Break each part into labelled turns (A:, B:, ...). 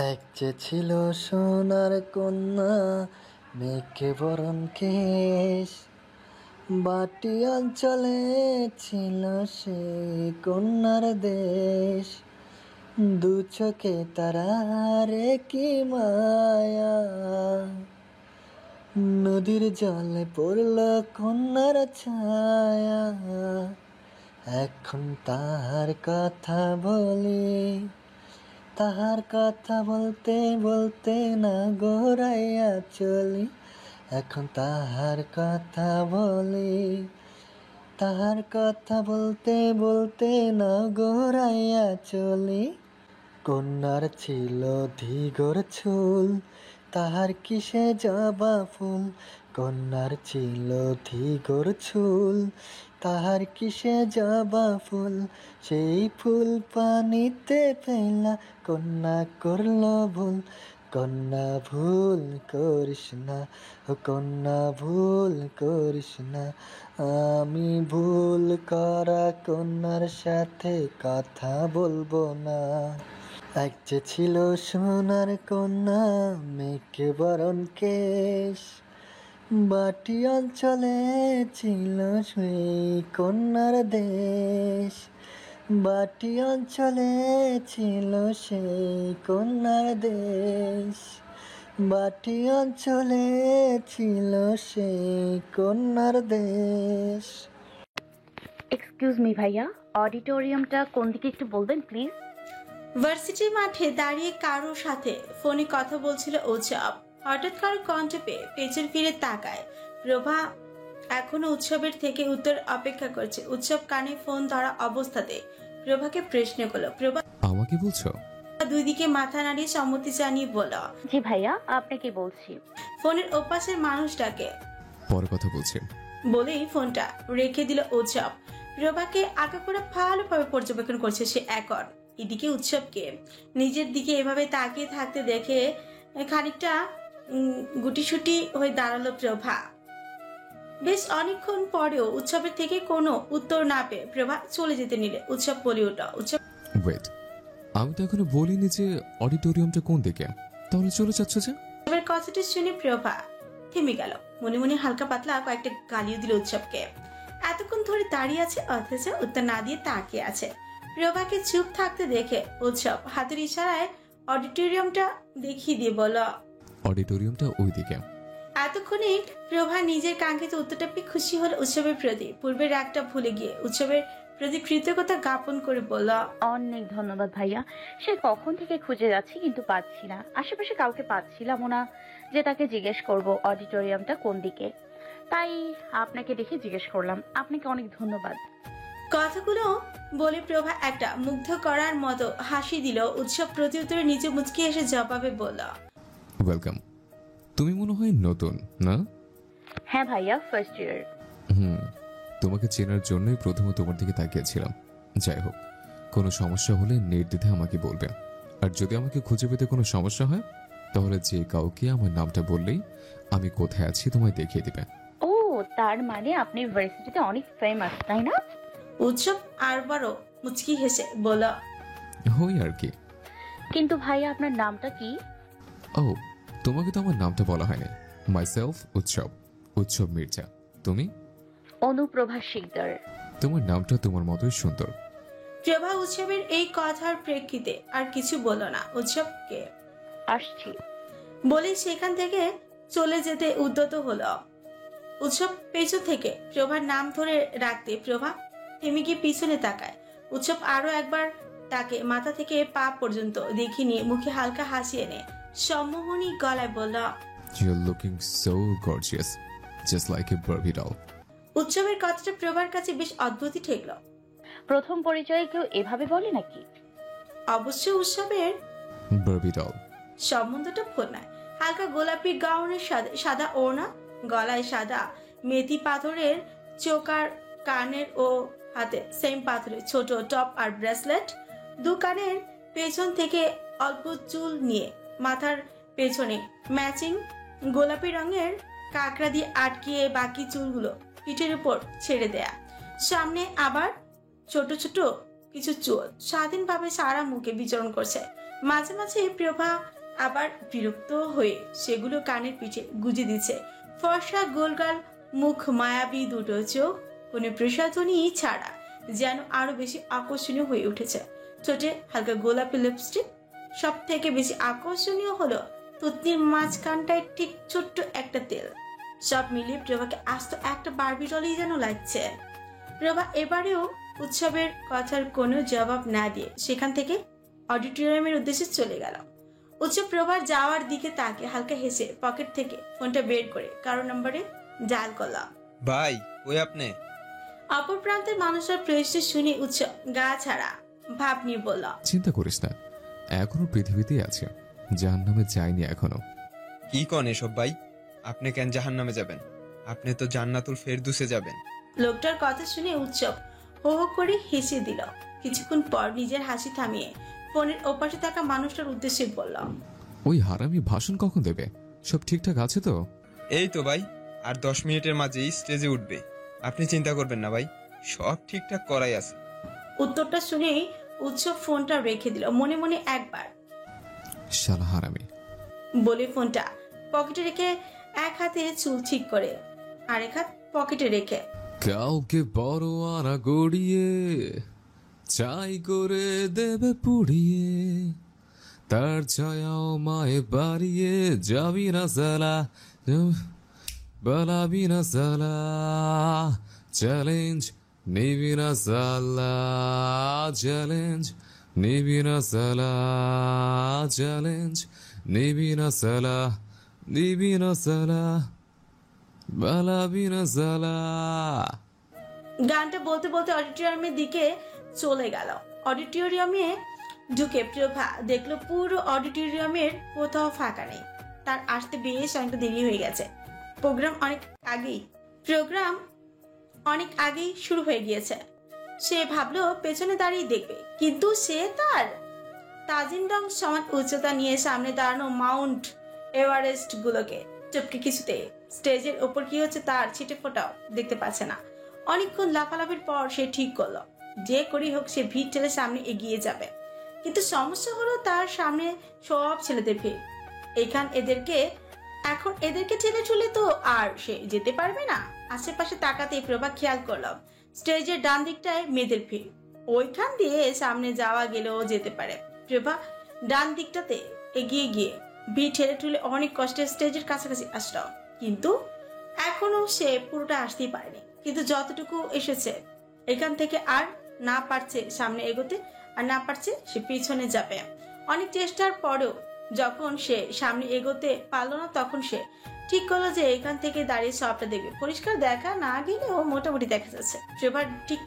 A: এক যে ছিল সোনার কন্যা, মেঘে বরণ কেশ। বাটি অঞ্চলে ছিল সেই কন্যার দেশ। দু চোখে তারারে কি মায়া, নদীর জলে পড়ল কন্যার ছায়া। এখন তাহার কথা বলি, তাহার কথা বলতে বলতে না গোরাইয়া চলি। এখন তাহার কথা বলি, তাহার কথা বলতে বলতে না গোরাইয়া চলি। কন্যার ছিল ধীগর চুল, তাহার কিসে জবা ফুল। কন্যার ছিল ধীগর চুল, তাহার কিসে জবা ফুল। সেই ফুল পানিতে ফেলা কন্যা করল ভুল। কন্যা ভুল করিস না, ও কন্যা ভুল করিস না। আমি ভুল করা কন্যার সাথে কথা বলবো না। এক যে ছিল সোনার কন্যা, মেঘে বরণ কেশ। বাটি অঞ্চলে ছিল সেই কন্যার দেশ। বাটি অঞ্চলে ছিল সেই কন্যার দেশ। বাটি অঞ্চলে ছিল সেই কন্যার দেশ।
B: এক্সকিউজ মি ভাইয়া, অডিটোরিয়ামটা কোন দিকে একটু বলবেন প্লিজ?
C: ভার্সিটি মাঠে দাঁড়িয়ে কারোর সাথে ফোনে কথা বলছিল উৎসব। হঠাৎ কারো কণ্ঠ পেয়ে পেছন ফিরে তাকায়। প্রভা এখনো উৎসবের থেকে উত্তর অপেক্ষা করছে। উৎসব কানে ফোন ধরা অবস্থাতে প্রভাকে প্রশ্ন করলো। প্রভা
D: আমাকে বলছো?
C: দুই দিকে মাথা নাড়িয়ে সম্মতি জানিয়ে বলল,
B: জি ভাইয়া, আপনাকে বলছি।
C: ফোনের ওপাশের মানুষটাকে
D: পরে কথা বলছি
C: বলেই ফোনটা রেখে দিল উৎসব। প্রভাকে আঁকা করে ভালোভাবে পর্যবেক্ষণ করছে সে এখন। এদিকে উৎসবকে নিজের দিকে এভাবে তাকিয়ে থাকতে দেখে খানিকটা গুটিসুটি হয়ে দাঁড়ালো প্রভা। বেশ অনেকক্ষণ পরেও উৎসবের থেকে কোনো উত্তর না পেয়ে প্রভা চলে যেতে নিলে উৎসব বলে উঠল, উৎসব
D: ওয়েট, আমি তো এখনো বলিনি যে অডিটোরিয়ামটা কোন দিকে, তাহলে চলে যাচ্ছ যে?
C: উৎসবের কথাটি শুনে প্রভা থেমে গেল। মনে মনে হালকা পাতলা কয়েকটা গালিও দিল উৎসবকে। এতক্ষণ ধরে দাঁড়িয়ে আছে অথচ উত্তর না দিয়ে তাকিয়ে আছে। প্রভাকে চুপ থাকতে দেখে উৎসব হাতের ইশারায় অডিটোরিয়ামটা দেখিয়ে দিয়ে বলল,
D: অডিটোরিয়ামটা ওই দিকে।
C: এতক্ষণে প্রভা নিজের কাঙ্ক্ষিত উত্তরটা পেয়ে খুশি হল উৎসবের প্রতি। পূর্বের রাগটা ভুলে গিয়ে উৎসবের প্রতি কৃতজ্ঞতা জ্ঞাপন করে বলল,
B: অনেক ধন্যবাদ ভাইয়া। সে কখন থেকে খুঁজে যাচ্ছি কিন্তু পাচ্ছি না, আশেপাশে কাউকে পাচ্ছিলাম না যে তাকে জিজ্ঞেস করব অডিটোরিয়ামটা কোন দিকে। তাই আপনাকে দেখে জিজ্ঞেস করলাম। আপনাকে অনেক ধন্যবাদ।
C: কথাগুলো বলে প্রভা একটা মুগ্ধ করার মতো হাসি দিল। উৎসব প্রত্যুত্তরে নিচে মুচকি এসে জবাবে বলল,
D: ওয়েলকাম। তুমি মনে হয় নতুন না?
B: হ্যাঁ ভাইয়া, ফার্স্ট ইয়ার।
D: তোমাকে চেনার জন্যই প্রথমে তোমার দিকে তাকিয়েছিলাম। যাই হোক, কোনো সমস্যা হলে নির্দ্বিধায় আমাকে বলবে। আর যদি আমাকে খুঁজে পেতে কোনো সমস্যা হয় তাহলে যে কাউকে আমার নামটা বললেই আমি কোথায় আছি তোমায় দেখিয়ে দিবে।
B: ও, তার মানে আপনি ভার্সিটিতে অনেক ফেমাস, তাই না?
C: উৎসব আরবারও মুচকি হেসে বলল,
D: হই আর কি।
B: কিন্তু ভাইয়া আপনার নামটা কি?
D: ও, তোমাকে তো আমার নামটা বলা হয়নি। মাইসেলফ উৎসব, উৎসব মির্জা। তুমি?
B: অনুপ্রভা শিকদার।
D: তোমার নামটা তোমার মতোই সুন্দর।
C: প্রভা উৎসবের এই কথার প্রেক্ষিতে আর কিছু বলল না। উৎসবকে
B: আসছি
C: বলেই সেখান থেকে চলে যেতে উদ্যত হলো। উৎসব পেছন থেকে প্রভার নাম ধরে রাখতে প্রভা থেমে গিয়ে পিছনে তাকায়। উৎসব আরো একবার তাকে মাথা থেকে পা পর্যন্ত দেখে নিয়ে মুখে হালকা হাসি এনে সম্মোহনী গলায় বলল,
D: You're looking so gorgeous, just like a Barbie doll.
C: উৎসবের কথাটা প্রভার কাছে বেশ অদ্ভুতই ঠেকল।
B: প্রথম পরিচয়ে কেউ এভাবে বলে নাকি?
C: অবশ্য উৎসবের
D: Barbie doll.
C: সম্বন্ধটা ভুল নয়। হালকা গোলাপি গাউনের সাদা ওড়না, গলায় সাদা মেথি পাথরের চোকার, কানের ও হাতে সেম পাথরের ছোট টপ আর ব্রেসলেট। দু কানের পেছন থেকে অল্প চুল নিয়ে মাথার পেছনে ম্যাচিং গোলাপি রঙের কাঁকড়া দিয়ে আটকিয়ে বাকি চুলগুলো পিঠের উপর ছেড়ে দেয়া। সামনে আবার ছোট ছোট কিছু চুল স্বাধীনভাবে সারা মুখে বিচরণ করছে। মাঝে মাঝে প্রভা আবার বিরক্ত হয়ে সেগুলো কানের পিঠে গুজে দিচ্ছে। ফর্সা গোলগাল মুখ, মায়াবী দুটো চোখ, কোনো প্রসাধনী ছাড়া যেন আরো বেশি আকর্ষণীয় হয়ে উঠেছে। ঠোঁটে হালকা গোলাপি লিপস্টিক। সব থেকে বেশি আকর্ষণীয় হলো তুতনির মাঝখানটায় ঠিক ছোট্ট একটা তেল। সব মিলিয়ে প্রভাকে আস্ত একটা বারবি ডলই যেন লাগছে। প্রভা এবারেও উৎসবের কথার কোনো জবাব না দিয়ে সেখান থেকে অডিটোরিয়ামের উদ্দেশ্যে চলে গেল। উৎসব প্রভার যাওয়ার দিকে তাকে হালকা হেসে পকেট থেকে ফোনটা বের করে কারো নম্বরে ডায়াল করলাম।
E: ভাই ওই আপনি?
C: অপর প্রান্তের মানুষের প্রশ্ন শুনে উৎসব গা ছাড়া ভাব নিয়ে বলল,
D: চিন্তা করিস না, এখনো পৃথিবীতেই আছে, জাহান্নামে যায়নি এখনো।
E: কি কন এসব ভাই? আপনি কেন জাহান্নামে যাবেন? আপনি তো জান্নাতুল ফেরদৌসে যাবেন।
C: লোকটার কথা শুনে উৎসব হো হো করে হেসে দিল। কিছুক্ষণ পর নিজের হাসি থামিয়ে ফোনের ওপাশে থাকা মানুষটার উদ্দেশ্যে বলল,
D: ওই হারামি ভাষণ কখন দেবে? সব ঠিকঠাক আছে তো?
E: এই তো ভাই, আর 10 মিনিটের মাঝেই স্টেজে উঠবে। আপনি চিন্তা করবেন না ভাই, সব ঠিকঠাক করাই আছে।
C: উত্তরটা শুনেই উৎসব ফোনটা রেখে দিল। মনে মনে একবার
D: শালা হারামি
C: বলে ফোনটা পকেটে রেখে এক হাতে চুল ঠিক করে আরেক হাত পকেটে রেখে
D: কাউকে বড় আনা গড়িয়ে চাই করে দেবে পুড়িয়ে, তার ছায়াও মায়ে বাড়িয়ে যাবি না সালা, বলাবি না সালা, চ্যালেঞ্জ নিবি না সালা, চ্যালেঞ্জ নিবি না সালা, চ্যালেঞ্জ নিবি না সালা, নিবি না সালা, বলাবি না সালা।
C: গানটা বলতে বলতে অডিটোরিয়ামের দিকে চলে গেল। অডিটোরিয়ামে ঢুকে প্রভা দেখলো পুরো অডিটোরিয়ামের কোথাও ফাঁকা নেই। তার আসতে বেশ অনেকটা দেরি হয়ে গেছে। প্রোগ্রাম অনেক আগেই শুরু হয়ে গিয়েছে। সে ভাবলো পেছনে দাঁড়িয়ে দেখবে, কিন্তু সে তার তাজিন্ডং সমান উচ্চতা নিয়ে সামনে দাঁড়ানো মাউন্ট এভারেস্ট গুলোকে চটকে কিছুতে স্টেজের ওপর কি হচ্ছে তার ছিটে ফোটাও দেখতে পাচ্ছে না। অনেকক্ষণ লাফালাফির পর সে ঠিক করলো যে করেই হোক সে ভিড় ঠেলে সামনে এগিয়ে যাবে। কিন্তু সমস্যা হলো তার সামনে সব ছেলেদের ভিড়। এখন এদেরকে ঠেলে ঠুলে তো আর সে যেতে পারবে না। আশেপাশে তাকাতেই প্রভা খেয়াল করলাম স্টেজের ডান দিকটায় মেয়েদের ভিড়। ওইখান দিয়ে সামনে যাওয়া গেলেও যেতে পারে। প্রভা ডান দিকটাতে এগিয়ে গিয়ে ভিড় ঠেলে ঠুলে অনেক কষ্টে স্টেজের কাছাকাছি আসলো, কিন্তু এখনো সে পুরোটা আসতেই পারেনি। কিন্তু যতটুকু এসেছে এখান থেকে আর না পারছে সামনে এগোতে, আর না পারছে সে পিছনে যাবে। অনেক চেষ্টার পরেও যখন সে সামনে এগোতে পারলো না, তখন সে ঠিক করলো যে এখান থেকে দাঁড়িয়ে সবটা দেখবে। পরিষ্কার দেখা না গেলেও মোটামুটি দেখা যাচ্ছে। সেবার ঠিক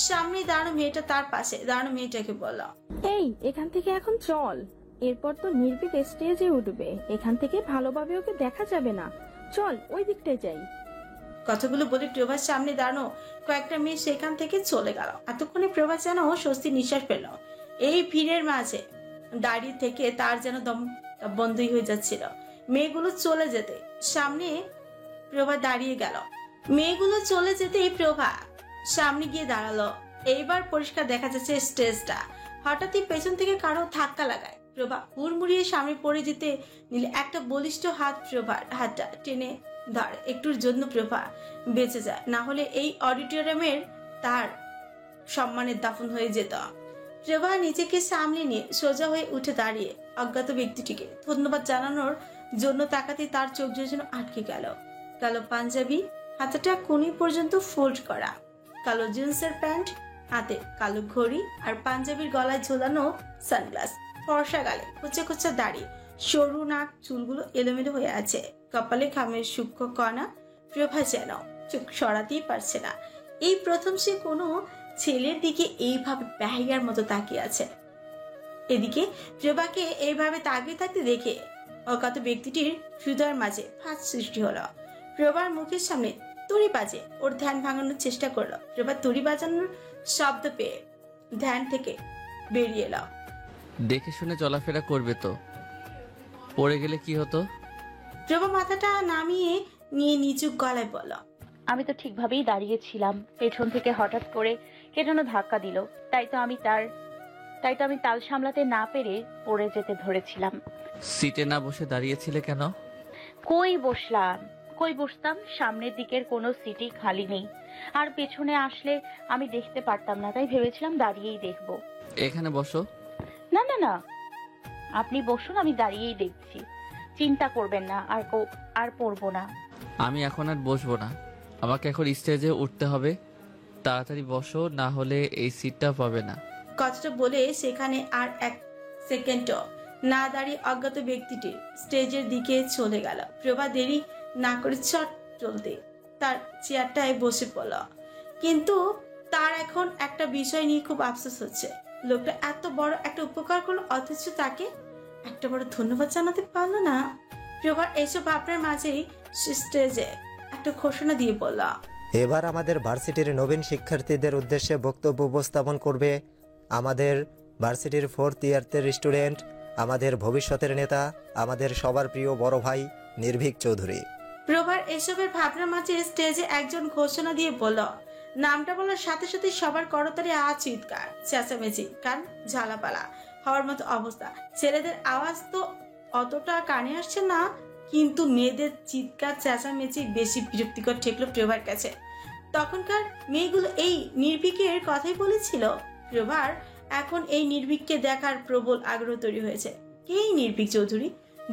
C: সামনে দাঁড়ানো মেয়েটা তার পাশে দাঁড়ানো মেয়েটাকে বলল,
F: এই এখান থেকে এখন চল, এরপর তো নির্ভীক স্টেজে উঠবে, এখান থেকে ভালোভাবে ওকে দেখা যাবে না, চল ওই দিকটায় যাই।
C: কথাগুলো বলে প্রভার সামনে দাঁড়ানো কয়েকটা মেয়ে সেখান থেকে চলে গেল। এতক্ষণে প্রভা যেন স্বস্তির নিঃশ্বাস পেল। এই ভিড়ের মাঝে দাঁড়িয়ে থেকে তার যেন দম বন্ধই হয়ে যাচ্ছিল। মেয়েগুলো চলে যেতে সামনে প্রভা দাঁড়িয়ে গেল। মেয়েগুলো চলে যেতেই প্রভা সামনে গিয়ে দাঁড়ালো। এইবার পরিষ্কার দেখা যাচ্ছে স্টেজটা। হঠাৎই পেছন থেকে কারো ধাক্কা লাগায়। প্রভা হুড়মুড়িয়ে সামনে পড়ে যেতে নিলে একটা বলিষ্ঠ হাত প্রভার হাতটা টেনে ধরে। একটুর জন্য প্রভা বেঁচে যায়, না হলে এই অডিটোরিয়ামের তার সম্মানের দাফন হয়ে যেত। প্রভা নিজেকে সামলে নিয়ে সোজা হয়ে উঠে দাঁড়িয়ে অজ্ঞাত ব্যক্তিটিকে ধন্যবাদ জানানোর জন্য তাকাতে তার চোখ যেন আটকে গেল। কালো পাঞ্জাবি, হাতাটা কোনি পর্যন্ত ফোল্ড করা, কালো জিন্সের প্যান্ট, হাতে কালো ঘড়ি, আর পাঞ্জাবির গলায় ঝোলানো সানগ্লাস, ফর্সা গালে কোচা কোচা দাড়ি, সরু নাক, চুলগুলো এলোমেলো হয়ে আছে, কপালে খামের সূক্ষ্ম কণা। প্রভা যেন চোখ সরাতেই পারছে না। এই প্রথম সে কোনো ছেলের দিকে এইভাবে বেহাইয়ার মতো তাকিয়ে আছে। এদিকে প্রভাকে এইভাবে তাকিয়ে থাকতে দেখে অজ্ঞাত ব্যক্তিটির হৃদয়ের মাঝে ফাঁস সৃষ্টি হলো। প্রভার মুখের সামনে তুড়ি বাজে ওর ধ্যান ভাঙানোর চেষ্টা করলো। প্রভা তুড়ি বাজানোর শব্দ পেয়ে ধ্যান থেকে বেরিয়ে এলো।
G: দেখে শুনে চলাফেরা করবে তো, পড়ে গেলে কি হতো?
C: প্রভা মাথাটা নামিয়ে নিয়ে নিচু গলায় বলল,
B: আমি তো ঠিকভাবেই দাঁড়িয়েছিলাম, পেছন থেকে হঠাৎ করে কে যেন ধাক্কা দিল, তাই তো আমি তার তাই তো আমি তাল সামলাতে না পেরে পড়ে যেতে ধরেছিলাম।
G: সিটে না বসে দাঁড়িয়েছিলে কেন?
B: কই বসতাম? সামনের দিকের কোনো সিটই খালি নেই, আর পেছনে আসলে আমি দেখতে পারতাম না, তাই ভেবেছিলাম দাঁড়িয়েই দেখব।
G: এখানে বসো।
B: না না না, আপনি বসুন, আমি দাঁড়িয়েই দেখছি। চিন্তা করবেন না, আর পড়বো না।
G: আমি এখন আর বসবো না, আমাকে এখন স্টেজে উঠতে হবে। তাড়াতাড়ি বসো, না হলে এই সিটটা পাবে না।
C: কথাটা বলে সেখানে আর এক সেকেন্ডও না দাঁড়িয়ে অজ্ঞাত ব্যক্তিটি স্টেজের দিকে চলে গেল। প্রভা দেরি না করে চট চলতে তার চেয়ারটায় বসে পড়ল। কিন্তু তার এখন একটা বিষয় নিয়ে খুব আফসোস হচ্ছে। লোকটা এত বড় একটা উপকার করলো, অথচ তাকে একটা বড় ধন্যবাদ জানাতে পারলো না। প্রভার এইসব ভাবনার মাঝেই স্টেজে একটা ঘোষণা দিয়ে বলল,
H: এবার আমাদের ভার্সিটির নবীন শিক্ষার্থীদের উদ্দেশ্যে বক্তব্য উপস্থাপন করবে আমাদের ভার্সিটির 4th ইয়ারের স্টুডেন্ট, আমাদের ভবিষ্যতের নেতা, আমাদের সবার প্রিয় বড় ভাই নির্ভীক চৌধুরী।
C: প্রভার এসবের ভাবনার মাঝে স্টেজে একজন ঘোষণা দিয়ে বলল। নামটা বলার সাথে সাথে সবার করতালি চিৎকার চেঁচামেচি, কান ঝালাপালা হওয়ার মতো অবস্থা। ছেলেদের আওয়াজ তো অতটা কানে আসছে না, কিন্তু মেয়েদের চিৎকার চেঁচামেচি বেশি বিরক্তিকর ঠেকলো প্রভার কাছে। তখনকার মেয়েগুলো এই নির্ভীকের কথাই বলেছিল। প্রভার এখন এই নির্ভীককে দেখার প্রবল আগ্রহ তৈরি হয়েছে। কে এই নির্ভীক চৌধুরী,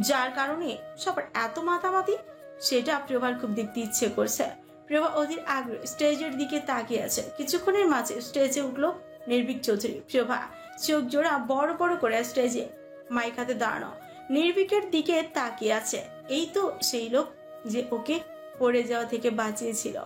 C: যার কারণে সবার এত মাতামাতি? সেটা প্রভার খুব দেখতে ইচ্ছে করছে। প্রভা অধীর আগ্রহ স্টেজের দিকে তাকিয়ে আছে। কিছুক্ষণের মাঝে স্টেজে উঠলো নির্ভীক চৌধুরী। প্রভা চোখ জোড়া বড় বড় করে স্টেজে মাইক হাতে দাঁড়ানো নির্ভীকের দিকে তাকিয়ে আছে। এই তো সেই লোক যে ওকে পড়ে যাওয়া থেকে বাঁচিয়েছিল,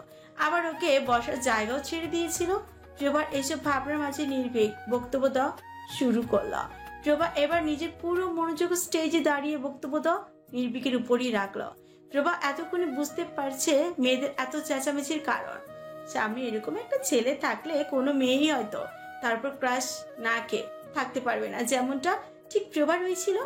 C: আবার ওকে বসার জায়গাও ছেড়ে দিয়েছিল। প্রভার এসব ভাবনার মাঝে নির্ভীক বক্তব্য দেওয়া শুরু করলো। প্রভা এবার নিজের পুরো মনোযোগ স্টেজে দাঁড়িয়ে বক্তব্য দেওয়া নির্ভীকের উপরই রাখলো। প্রভা এতক্ষণে বুঝতে পারছে মেয়েদের এত চেঁচামেচির কারণ। সামনে এরকম একটা ছেলে থাকলে কোনো মেয়েই হয়তো তারপর ক্রাশ না খেয়ে থাকতে পারবে না, যেমনটা ঠিক প্রভার হয়েছিল।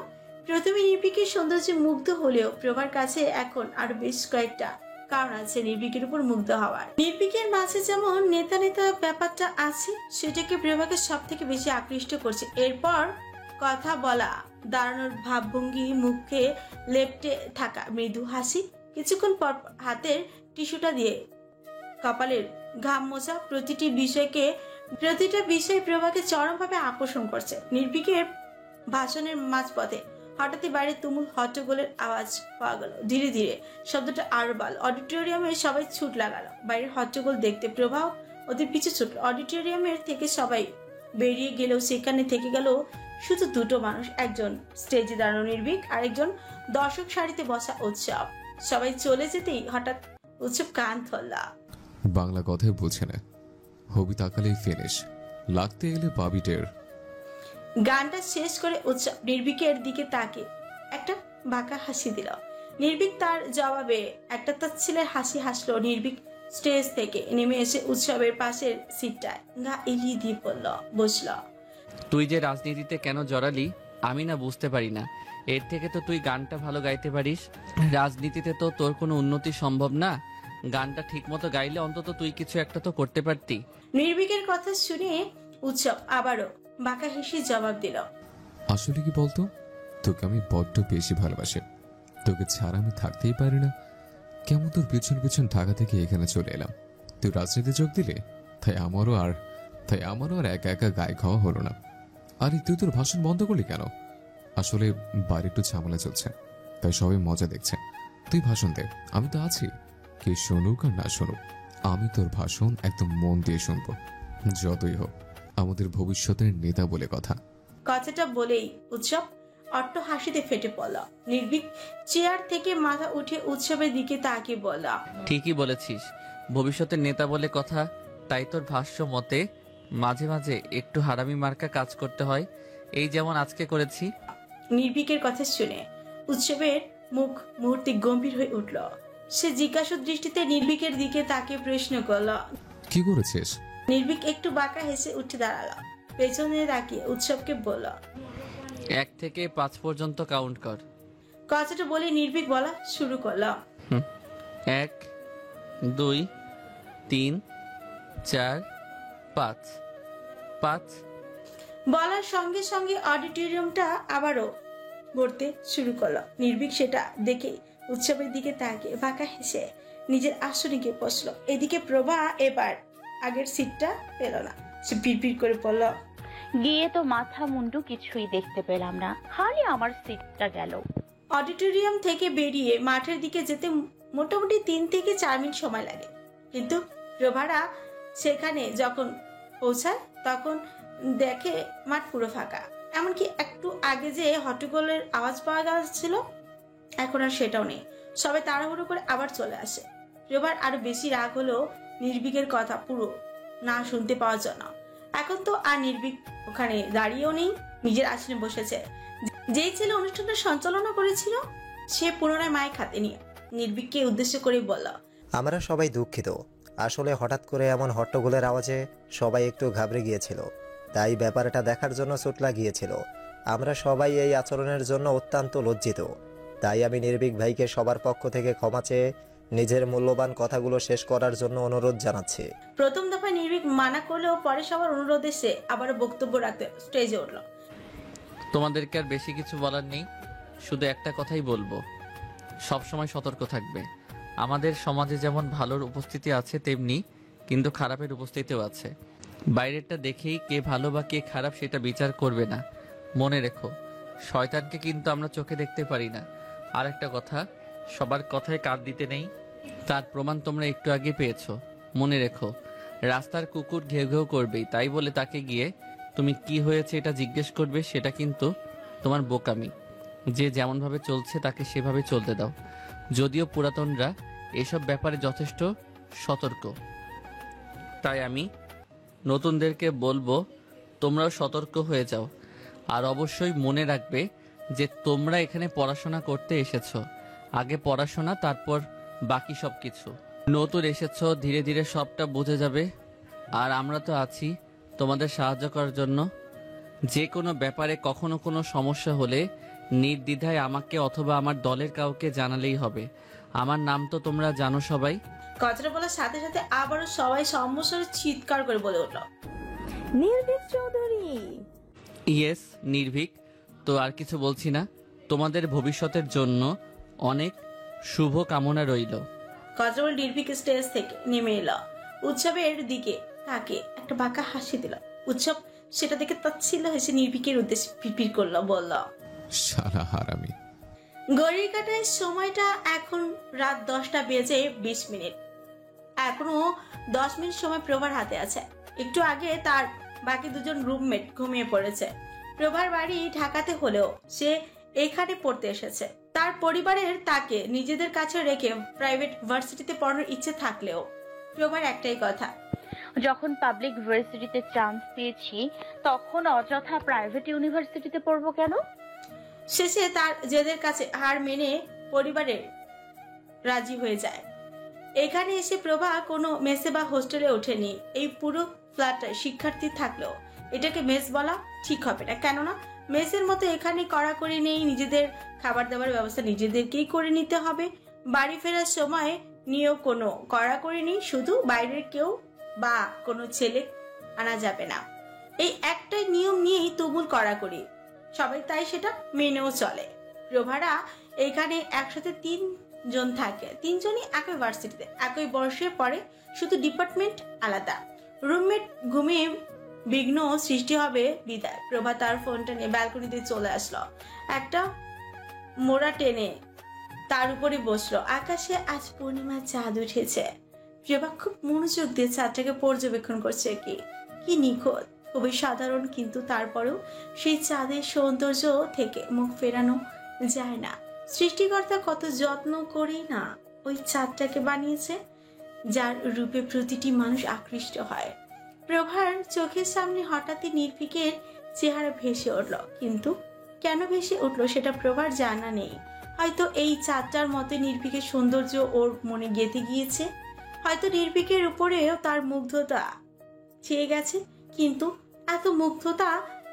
C: প্রথমে নির্ভীকের সৌন্দর্যে মুগ্ধ হলেও প্রভার কাছে এখন আরো বেশ কয়েকটা কারণ আছে নির্ভীকের উপর মুগ্ধ হওয়ার। নির্ভীকের মাঝে যেমন নেতা নেতা ব্যাপারটা আছে, সেটাকে প্রভাকে সব থেকে বেশি আকৃষ্ট করছে। এরপর কথা বলা, দাঁড়ানোর ভাবভঙ্গি, মুখে লেপ্টে থাকা মৃদু হাসি, কিছুক্ষণ পর হাতের টিস্যুটা দিয়ে কপালের ঘাম মোছা, প্রতিটা বিষয় প্রভাকে চরমভাবে আকর্ষণ করছে। নির্ভীকের ভাষণের মাঝপথে হঠাৎই বাইরে তুমুল হট্টগোলের আওয়াজ পাওয়া গেল। ধীরে ধীরে শব্দটা আরো বাড়ল। অডিটোরিয়ামে সবাই ছুট লাগালো বাইরের হট্টগোল দেখতে। প্রভাও ওদের পিছু ছুটল। অডিটোরিয়ামের থেকে সবাই বেরিয়ে গেলেও সেখানে থেকে গেল শুধু দুটো মানুষ, একজন স্টেজে দাঁড়ানো নির্ভীক, আরেকজন দর্শক সারিতে বসা উৎসব। সবাই চলে যেতেই হঠাৎ উৎসব কান ধরলা।
D: বাংলা কথায় বুঝে না, হবি তাকালেই ফিনিশ, লাগতে এলে পাবি টের।
C: গানটা শেষ করে উৎসব নির্ভীকের দিকে তাকিয়ে একটা বাঁকা হাসি দিল। নির্ভীক তার জবাবে একটা তাচ্ছিলের হাসি হাসলো। নির্ভীক স্টেজ থেকে নেমে এসে উৎসবের পাশের সিটটায় গা এলিয়ে দিয়ে বসল।
G: তুই যে রাজনীতিতে কেন জড়ালি আমি না বুঝতে পারি না। এর থেকে তো তুই গানটা ভালো গাইতে পারিস। রাজনীতিতে তো তোর কোনো উন্নতি সম্ভব না, গানটা ঠিক মতো গাইলে অন্তত তুই কিছু একটা তো করতে পারতি।
C: নির্ভীকের কথা শুনে উৎসব আবারও বাঁকা হেসে জবাব দিল।
D: আসলে কি বলতো, তোকে আমি বড্ড বেশি ভালোবাসি, তোকে ছাড়া আমি থাকতেই পারি না। কেমন তোর পিছন পিছন ঢাকা থেকে এখানে চলে এলাম, তুই রাজনীতি যোগ দিলে, তাই আমারও আর একা একা গায়ে খাওয়া হলো না। আরে তুই তোর ভাষণ বন্ধ করলি কেন? আসলে বাড়ি একটু ঝামেলা চলছে, তাই সবাই মজা দেখছে। তুই ভাষণ দে, আমি তো আছি, কে শুনুক আর না শুনুক আমি তোর ভাষণ একদম মন দিয়ে শুনবো। যতই হোক আমাদের ভবিষ্যতের নেতা বলে কথা।
C: কথাটা বলেই উৎসব অট্ট হাসিতে ফেটে পড়ল। নির্ভীক চেয়ার থেকে মাথা উঠে উৎসবের দিকে তাকিয়ে বলল,
G: ঠিকই বলেছিস, ভবিষ্যতের নেতা বলে কথা। তাই তোর ভাষ্য মতে মাঝে মাঝে একটু হারামি মার্কা কাজ করতে হয়, এই যেমন আজকে করেছি।
C: নির্ভীকের কথা শুনে উৎসবের মুখ মুহূর্তে গম্ভীর হয়ে উঠল। সে জিজ্ঞাসু দৃষ্টিতে নির্ভীকের দিকে তাকিয়ে প্রশ্ন করল,
D: কি করেছিস?
C: নির্ভীক একটু বাঁকা হেসে উঠে দাঁড়ালো। পেছনে তাকিয়ে উৎসবকে বলল,
G: 1 থেকে 5 পর্যন্ত কাউন্ট কর।
C: কথাটা বলে নির্ভীক বলা শুরু করলো,
G: 1 2 3 4 5 5।
C: বলার সঙ্গে সঙ্গে অডিটোরিয়ামটা আবারও ভরতে শুরু করলো। নির্ভীক সেটা দেখে উৎসবের দিকে তাকিয়ে বাঁকা হেসে নিজের আসনে গিয়ে বসলো। এদিকে প্রভা এবার আগের সিটটা পেল না। সে পিড়পিড় করে পড়ল,
B: গিয়ে তো মাথা মুন্ডু কিছুই দেখতে পেলাম না, খালি আমার সিটটা গেল।
C: অডিটোরিয়াম থেকে বেরিয়ে মাঠের দিকে যেতে মোটামুটি 3 থেকে 4 মিনিট সময় লাগে। কিন্তু প্রভারা সেখানে যখন পৌঁছায় তখন দেখে মাঠ পুরো ফাঁকা। এমনকি একটু আগে যে হট্টগোলের আওয়াজ পাওয়া যাচ্ছিল এখন আর সেটাও নেই। সবাই তাড়াহুড়ো করে আবার চলে আসে। প্রভার আরো বেশি রাগ হলো নির্ভীকের কথা পুরো না শুনতে পাওয়ার জন্য। এখন তো আর নির্ভীক ওখানে দাঁড়িয়েও নেই, নিজের আসনে বসেছে। যেই ছেলে অনুষ্ঠানটা সঞ্চালনা করেছিল সে পুনরায় মাইক হাতে নিয়ে নির্ভীককে উদ্দেশ্য করে বলল,
H: আমরা সবাই দুঃখিত। আসলে হঠাৎ করে এমন হট্টগোলের আওয়াজে সবাই একটু ঘাবড়ে গিয়েছিল, তাই ব্যাপারটা দেখার জন্য ছুট লাগিয়েছিল। আমরা সবাই এই আচরণের জন্য অত্যন্ত লজ্জিত। তাই আমি নির্ভীক ভাইকে সবার পক্ষ থেকে ক্ষমা চেয়ে নিজের মূল্যবান কথাগুলো শেষ করার জন্য অনুরোধ জানাচ্ছি।
C: প্রথম দফায় নির্ভীক মানা করলেও পরে সবার অনুরোধে সে আবারও বক্তব্য রাখতে স্টেজে উঠল।
G: তোমাদেরকে আর বেশি কিছু বলার নেই, শুধু একটা কথাই বলবো, সব সময় সতর্ক থাকবে। আমাদের সমাজে যেমন ভালোর উপস্থিতি আছে তেমনি কিন্তু খারাপের উপস্থিতিও আছে। বাইরেরটা দেখেই কে ভালো বা কে খারাপ সেটা বিচার করবে না। মনে রেখো, শয়তানকে কিন্তু আমরা চোখে দেখতে পারি না। আর একটা কথা, সবার কথায় কান দিতে নেই, তার প্রমাণ তোমরা একটু আগে পেয়েছো। মনে রেখো, রাস্তার কুকুর ঘেউ ঘেউ করবেই, তাই বলে তাকে গিয়ে তুমি কি হয়েছে এটা জিজ্ঞেস করবে সেটা কিন্তু তোমার বোকামি। যে যেমনভাবে চলছে তাকে সেভাবে চলতে দাও। যদিও পুরাতনরা এসব ব্যাপারে যথেষ্ট সতর্ক, তাই আমি নতুনদেরকে বলবো তোমরাও সতর্ক হয়ে যাও। আর অবশ্যই মনে রাখবে যে তোমরা এখানে পড়াশোনা করতে এসেছো। আগে পড়াশোনা, তারপর বাকি সব কিছু। নতুন এসেছো, ধীরে ধীরে সবটা বুঝে যাবে। আর আমরা তো আছি তোমাদের সাহায্য করার জন্য। যে কোনো ব্যাপারে কখনো কোনো সমস্যা হলে নির্দ্বিধায় আমাকে অথবা আমার দলের কাউকে জানালেই হবে। আমার নাম তো তোমরা জানো সবাই।
C: কথাটা বলার সাথে সাথে আবারও সবাই সম্মুখে চিৎকার করে বলে উঠল,
F: নির্ভীক চৌধুরী।
G: ইয়েস, নির্ভীক। তো আর কিছু বলছি না, তোমাদের ভবিষ্যতের জন্য অনেক শুভ কামনা রইল।
C: কথা বলে নির্ভীক স্টেজ থেকে নেমে এলো। উৎসবের দিকে তাকে একটা বাঁকা হাসি দিল। উৎসব সেটা দেখে তাচ্ছিল্য হেসে নির্ভীকের উদ্দেশ্যে পিড়পিড় করলো, বলল,
D: শালা হারামি।
C: ঘড়ির কাঁটায় সময়টা এখন রাত 10টা বেজে 20 মিনিট। এখনো 10 মিনিট সময় প্রভার হাতে আছে। একটু আগে তার বাকি দুজন রুমমেট ঘুমিয়ে পড়েছে। প্রভার বাড়ি ঢাকাতে হলেও সে এখানে পড়তে এসেছে। তার পরিবারের তাকে নিজেদের কাছে রেখে প্রাইভেট ভার্সিটিতে পড়ানোর ইচ্ছে থাকলেও প্রভার একটাই কথা,
B: যখন পাবলিক ইউনিভার্সিটিতে চান্স পেয়েছি তখন অযথা প্রাইভেট ইউনিভার্সিটিতে পড়বো কেন?
C: শেষে তার জেদের কাছে হার মেনে পরিবারের রাজি হয়ে যায়। এখানে এসে প্রভা কোনো মেসে বা হোস্টেলে ওঠেনি। এই পুরো ফ্ল্যাটে শিক্ষার্থী থাকলেও এটাকে মেস বলা ঠিক হবে না, কেননা মেসের মতো এখানে কড়াকড়ি নেই। নিজেদের খাবার দাবার ব্যবস্থা নিজেদেরকেই করে নিতে হবে। বাড়ি ফেরার সময় নিয়েও কোনো কড়াকড়ি নেই, শুধু বাইরের কেউ বা কোনো ছেলে আনা যাবে না। এই একটাই নিয়ম নিয়েই তুমুল কড়াকড়ি, সবাই তাই সেটা মেনেও চলে। প্রভারা এখানে একসাথে 3 জন থাকে। 3 জনই একই ভার্সিটিতে একই বর্ষে পড়ে, শুধু ডিপার্টমেন্ট আলাদা। রুমমেট ঘুমিয়ে বিঘ্ন সৃষ্টি হবে বিদায়। প্রভা তার ফোনটা নিয়ে ব্যালকনিতে চলে আসলো। একটা মোড়া টেনে তার উপরে বসলো। আকাশে আজ পূর্ণিমার চাঁদ উঠেছে। প্রভা খুব মনোযোগ দিয়ে চাঁদটাকে পর্যবেক্ষণ করছে। কি নিখুঁত, খুবই সাধারণ, কিন্তু তারপরেও সেই চাঁদের সৌন্দর্য থেকে মুখ ফেরানো যায় না। সৃষ্টিকর্তা কত যত্ন করেই না ওই চাঁদটাকে বানিয়েছে, যার রূপে প্রতিটি মানুষ আকৃষ্ট হয়। প্রভার চোখের সামনে হঠাৎই নির্ভীকের চেহারা ভেসে উঠল, কিন্তু কেন ভেসে উঠল সেটা প্রভার জানা নেই। হয়তো এই চাঁদটার মতো নির্ভীকের সৌন্দর্য ওর মনে গেঁথে গিয়েছে, হয়তো নির্ভীকের উপরেও তার মুগ্ধতা ছেয়ে গেছে। কিন্তু এত মুগ্ধতা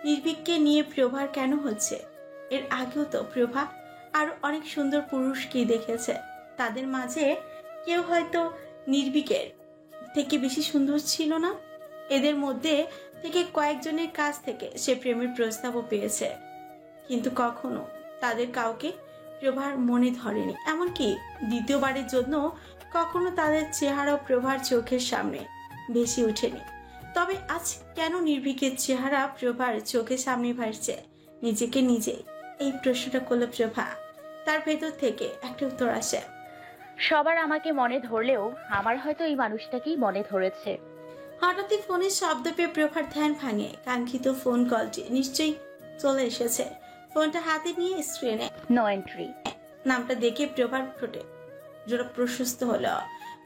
C: নির্ভীককে নিয়ে প্রভার কেন হচ্ছে? এর আগেও তো প্রভা আরো অনেক সুন্দর পুরুষকে দেখেছে। তাদের মাঝে কেউ হয়তো নির্ভীকের থেকে বেশি সুন্দর ছিল না। এদের মধ্যে থেকে কয়েকজনের কাছ থেকে সে প্রেমের প্রস্তাবও পেয়েছে, কিন্তু কখনো তাদের কাউকে প্রভার মনে ধরেনি। এমনকি দ্বিতীয়বারের জন্য কখনো তাদের চেহারা প্রভার চোখের সামনে ভেসে ওঠেনি। তবে আজ কেন নির্ভীকের চেহারা প্রভার চোখের সামনে ভাসছে? নিজেকে নিজে এই প্রশ্নটা করলো প্রভা। তার ভেতর থেকে একটা উত্তর আসে।
B: সবার আমাকে মনে ধরলেও আমার হয়তো এই মানুষটাকেই মনে ধরেছে।
C: হঠাৎই ফোনের শব্দ পেয়ে প্রভার ধ্যান ভাঙে। কাঙ্ক্ষিত ফোন কলটি নিশ্চয়ই চলে এসেছে। ফোনটা হাতে নিয়ে স্ক্রিনে
B: নো এন্ট্রি
C: নামটা দেখে প্রভার ঠোঁটে জোড়া প্রশস্ত হলো।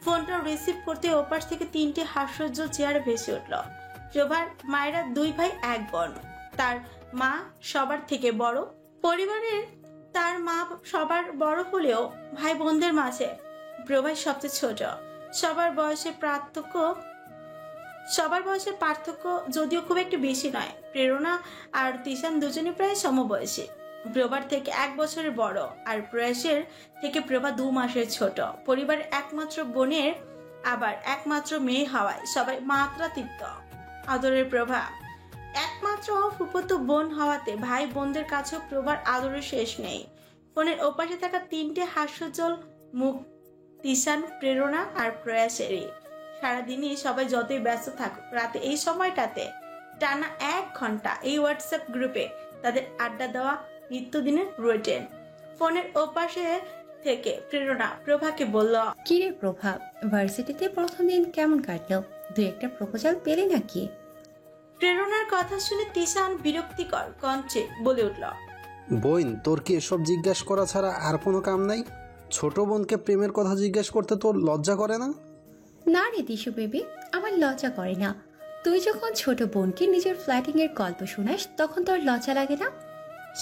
C: ফোনটা রিসিভ করতে ওপাশ থেকে 3টে হাস্যোজ্জ্বল চেহারা ভেসে উঠল। প্রভার মায়েরা 2 ভাই 1 বোন। তার মা সবার থেকে বড়। পরিবারের তার মা সবার বড় হলেও ভাই বোনদের মাঝে প্রভাই সবচেয়ে ছোট। সবার বয়সের পার্থক্য যদিও খুব একটু বেশি নয়। প্রেরণা আর তিশান দুজনে প্রায় সমবয়সী। প্রভার থেকে 1 বছরের বড় আর প্রয়াসের থেকে প্রভা 2 মাসের ছোট। পরিবারের একমাত্র বোনের আবার একমাত্র মেয়ে হওয়ায় সবাই মাত্রাতীত আদরের প্রভা। একমাত্র ফুফুতো বোন হওয়াতে ভাই বোনদের কাছেও প্রভার আদরের শেষ নেই। ফোনের ওপাশে থাকা 3টে হাস্যোজ্জ্বল মুখ তিশান, প্রেরণা আর প্রয়াসেরই। সারাদিনই সবাই যতই ব্যস্ত থাকুক, রাতে এই সময়টাতে টানা 1 ঘন্টা এই হোয়াটসঅ্যাপ গ্রুপে তাদের আড্ডা দেওয়া নিত্যদিনের রুটিন। ফোনের ওপাশে থেকে প্রেরণা প্রভাকে বলল,
I: কিরে প্রভা, ভার্সিটিতে প্রথম দিন কেমন কাটলো? 2-একটা প্রপোজাল পেলে নাকি?
C: প্রেরণার কথা শুনে তিশান বিরক্তিকর কণ্ঠে বলে উঠল,
J: বোন, তোর কি এসব জিজ্ঞাসা করা ছাড়া আর কোনো কাম নাই? ছোট বোনকে প্রেমের কথা জিজ্ঞেস করতে তোর লজ্জা করে না?
I: না রে দিশু বেবি, আমার লজ্জা করে না। তুই যখন ছোট বোনকে নিজের ফ্ল্যাটিং এর গল্প শোনাস তখন তোর লজ্জা লাগে না?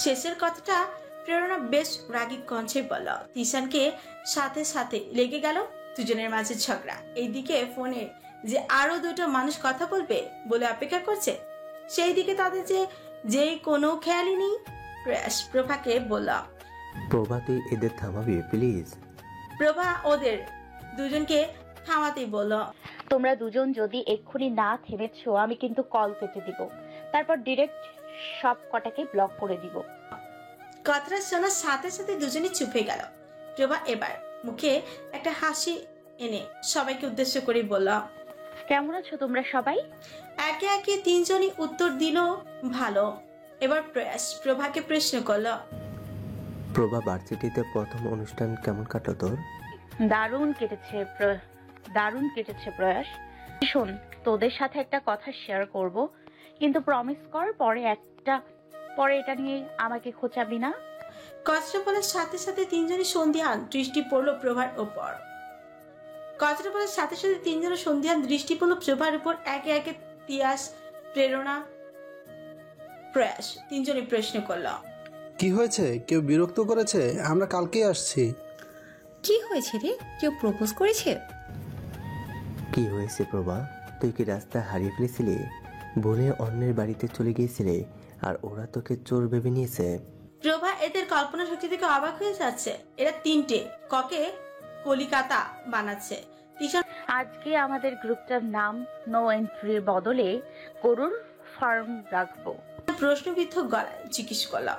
C: শেষের কথাটা প্রেরণা বেশ রাগী কণ্ঠে বলল। তিশানকে সাথে সাথে লেগে গেল দুজনের মাঝে ঝগড়া। এইদিকে ফোনে যে আরো 2টো মানুষ কথা বলবে বলে অপেক্ষা করছে, সেই দিকে তাদের যেই কোনো খেয়ালই নেই। প্রয়াস প্রভাকে বলল,
K: প্রভা তুই এদের থামাবি প্লিজ?
C: প্রভা ওদের দুজনকে থামাতেই বলল,
B: তোমরা দুজন যদি এক্ষুনি না থেমেছো আমি কিন্তু কল কেটে দিব, তারপর ডিরেক্ট সব কটাকে ব্লক করে দিব।
C: কথাটা শোনার সাথে সাথে দুজনে চুপ হয়ে গেল। প্রভা এবার মুখে একটা হাসি এনে সবাইকে উদ্দেশ্য করে বলল,
B: কেমন আছো তোমরা সবাই?
C: একে একে 3 জনই উত্তর দিল ভালো। এবার প্রয়াস প্রভাকে প্রশ্ন করল,
K: প্রভা ভার্সিটিতে প্রথম অনুষ্ঠান কেমন কাটলো তোর?
B: দারুণ কেটেছে প্রয়াস। শোন, তোদের সাথে একটা কথা শেয়ার করব, কিন্তু প্রমিস কর পরে এটা নিয়ে আমাকে খোঁচাবি না।
C: কথাটা বলার সাথে সাথে 3 জনের সন্ধিহান দৃষ্টি পড়ল প্রভার উপর। একে একে তিয়াস, প্রেরণা, প্রয়াস 3 জনই প্রশ্ন করল,
J: কি হয়েছে? কেউ বিরক্ত করেছে? আমরা কালকেই আসছি।
I: কি হয়েছে রে? কেউ প্রপোজ করেছে?
K: কি হয়েছে প্রভা? তুই কি রাস্তা হারিয়ে ফেলেছিলি? ভুলে অন্যের বাড়িতে চলে গিয়েছিলে আর ওরা তোকে চোর ভেবে নিয়েছে?
C: প্রভা এদের কল্পনা শক্তি থেকে অবাক হয়ে যাচ্ছে। এরা 3টে ককে কলিকাতা বানাচ্ছে।
B: আজকে আমাদের গ্রুপটার নাম নো এন্ট্রির বদলে গরুর ফার্ম রাখবো।
C: প্রশ্নবিদ্ধ গলায় জিজ্ঞেস করলাম,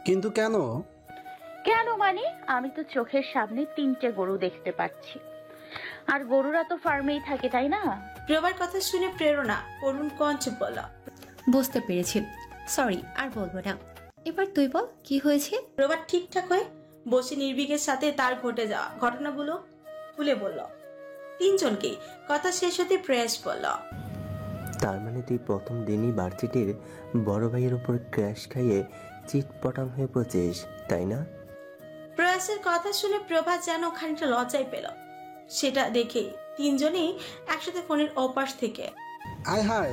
J: কিন্তু কেন?
B: কেন মানে, আমি তো চোখের সামনে 3টে গরু দেখতে পাচ্ছি, আর গরুরা তো ফার্মেই থাকে, তাই না?
C: প্রভার কথা শুনে প্রেরণা করুণ কণ্ঠে বলল,
I: বুঝতে পেরেছি, সরি, আর বলবো না। এবার তুই বল কি হয়েছে?
C: প্রভা ঠিকঠাক হয়ে বসে নির্ভীকের সাথে তার ঘটে যাওয়া ঘটনাগুলো খুলে বলল। 3 জনকে কথা শেষ হতে প্রয়াস বলল,
K: তার মানে তুই প্রথম দিনই ভার্সিটির বড় ভাইয়ের উপর ক্র্যাশ খাইয়ে চিটপটাং হয়ে পড়েছিস, তাই না?
C: প্রয়াসের কথা শুনে প্রভা যেন খানিকটা লজ্জায় পেল। সেটা দেখে 3 জনেই একসাথে ফোনের ওপাশ থেকে
J: আয় হায়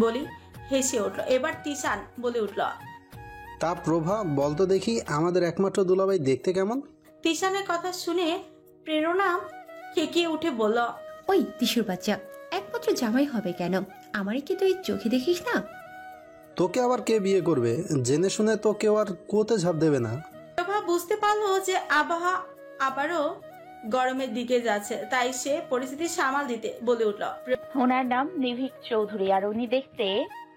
C: বলি হেসে উঠল। এবার তিশান বলে উঠল,
J: তা প্রভা বলতো দেখি, আমাদের একমাত্র দুলাভাই দেখতে কেমন?
C: তিশানের কথা শুনে প্রেরণা খেকিয়ে উঠে বলল,
I: ওই দিশুর বাচ্চা, একমাত্র জামাই হবে কেন? আমারই কি তুই চোখে দেখিস না?
J: তোকে আবার কে বিয়ে করবে? জেনে শুনে তো কেউ আর কুয়োতে ঝাঁপ দেবে না।
C: প্রভা বুঝতে পারলো যে আবারও গরমের দিকে যাচ্ছে, তাই সে পরিস্থিতি সামাল দিতে বলে উঠল।
B: ওনার নাম নিভিক চৌধুরী, আর উনি দেখতে।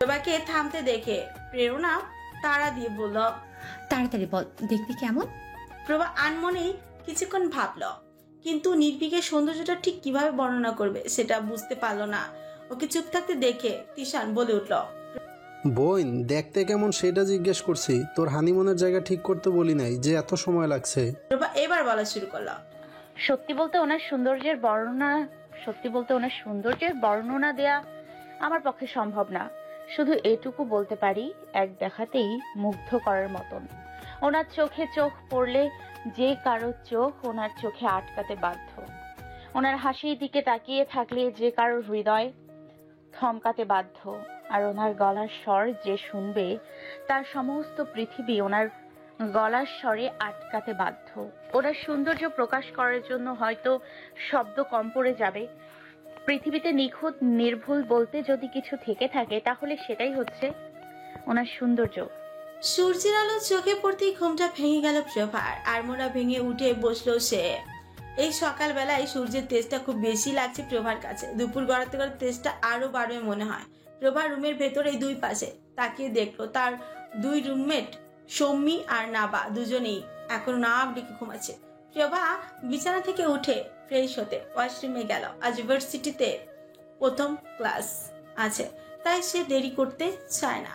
C: প্রভাকে থামতে দেখে প্রেরণা তাড়া দিয়ে বলল,
I: তাড়াতাড়ি বল, দেখতে কেমন?
C: প্রভা আনমনেই কিছুক্ষণ ভাবল, কিন্তু নির্ভীকের সৌন্দর্যটা ঠিক কিভাবে বর্ণনা করবে সেটা বুঝতে পারলো না। ওকে চুপ থাকতে দেখে তিশান বলে উঠল,
J: বোন দেখতে কেমন সেটা জিজ্ঞেস করছি, তোর হানিমুনের জায়গা ঠিক করতে বলি নাই যে এত সময় লাগছে।
C: প্রভা এবার বলা শুরু করলো,
B: সত্যি বলতে ওনার সৌন্দর্যের বর্ণনা দেয়া আমার পক্ষে সম্ভব না। শুধু এটুকু বলতে পারি, এক দেখাতেই মুগ্ধ করার মতন। ওনার চোখে চোখ পড়লে যে কারো চোখ ওনার চোখে আটকাতে বাধ্য। ওনার হাসির দিকে তাকিয়ে থাকলে যে কারো হৃদয় থমকাতে বাধ্য। আর ওনার গলার স্বর যে শুনবে তার সমস্ত পৃথিবী ওনার গলার স্বরে আটকাতে বাধ্য। ওনার সৌন্দর্য প্রকাশ করার জন্য হয়তো শব্দ কম পড়ে যাবে। পৃথিবীতে নিখুঁত নির্ভুল বলতে যদি কিছু থেকে থাকে তাহলে সেটাই হচ্ছে ওনার সৌন্দর্য।
C: সূর্যের আলো চোখে পড়তেই ঘুমটা ভেঙে গেল প্রভার। আড়মোড়া ভেঙে উঠে বসলো সে। এই সকালবেলায় সূর্যের তেজটা খুব বেশি লাগছে প্রভার কাছে। দুপুর গড়াতে গড়াতে তেজটা আরো বাড়বে মনে হয়। প্রভা রুমের ভেতরে দুই পাশে তাকিয়ে দেখলো তার দুই রুমমেট সৌম্যি আর নাবা দুজনেই এখন নাক ডেকে ঘুমাচ্ছে। প্রভা বিছানা থেকে উঠে ফ্রেশ হতে ওয়াশরুমে গেল। আজ ইউনিভার্সিটিতে প্রথম ক্লাস আছে, তাই সে দেরি করতে চায় না।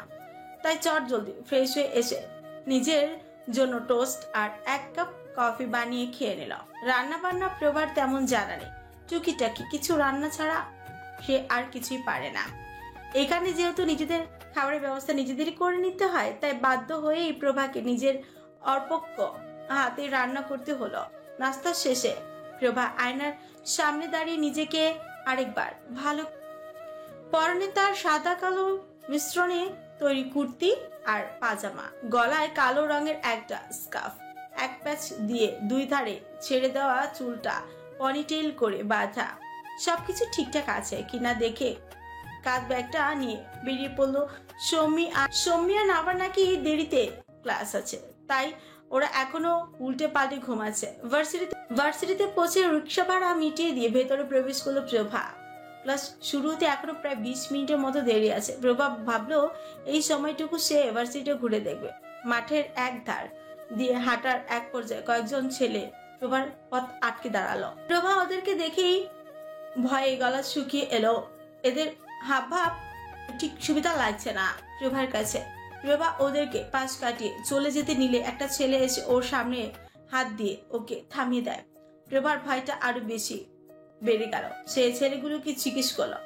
C: তাই চট জলদি ফ্রেশ হয়ে এসে নিজের জন্য টোস্ট আর 1 কাপ কফি বানিয়ে খেয়ে নিল। রান্না বান্না প্রভার তেমন জানা নেই, টুকিটাকি কিছু রান্না ছাড়া সে আর কিছুই পারে না। এখানে যেহেতু নিজেদের খাবারের ব্যবস্থা নিজেদেরই করে নিতে হয়, তাই বাধ্য হয়েই প্রভাকে নিজের অর্পক্য হাতে রান্না করতে হলো। নাস্তার শেষে প্রভা আয়নার সামনে দাঁড়িয়ে নিজেকে আরেকবার ভালো, পরনে তার সাদা কালো মিশ্রণে তৈরি কুর্তি আর পাজামা, গলায় কালো রঙের একটা স্কার্ফ, এক প্যাচ দিয়ে দুই ধারে ছেড়ে দেওয়া চুলটা পনিটেল করে বাঁধা। সবকিছু ঠিকঠাক আছে কিনা দেখে কাঁধ ব্যাগটা নিয়ে বেরিয়ে পড়লো সৌম্য আর নাবার নাকি দেরিতে ক্লাস আছে, তাই ওরা এখনো উল্টে পাল্টে ঘুমাচ্ছে। ভার্সিটিতে পৌঁছে রিক্সা ভাড়া মিটিয়ে দিয়ে ভেতরে প্রবেশ করলো প্রভা। ক্লাস শুরু হতে এখনো প্রায় 20 মিনিটের মতো দেরি আছে। প্রভা ভাবলো এই সময়টুকু সে ভার্সিটি ঘুরে দেখবে। মাঠের এক ধার দিয়ে হাঁটার এক পর্যায়ে কয়েকজন ছেলে প্রভার পথ আটকে দাঁড়ালো। প্রভা ওদেরকে দেখেই ভয়ে গলা শুকিয়ে এলো। এদের হাবভাব ঠিক সুবিধা লাগছে না প্রভার কাছে। প্রভা ওদেরকে পাশ কাটিয়ে চলে যেতে নিলে একটা ছেলে এসে ওর সামনে হাত দিয়ে ওকে থামিয়ে দেয়। প্রভার ভয়টা আরো বেশি বেড়ে গেল। সে ছেলেগুলোকে জিজ্ঞেস করলো,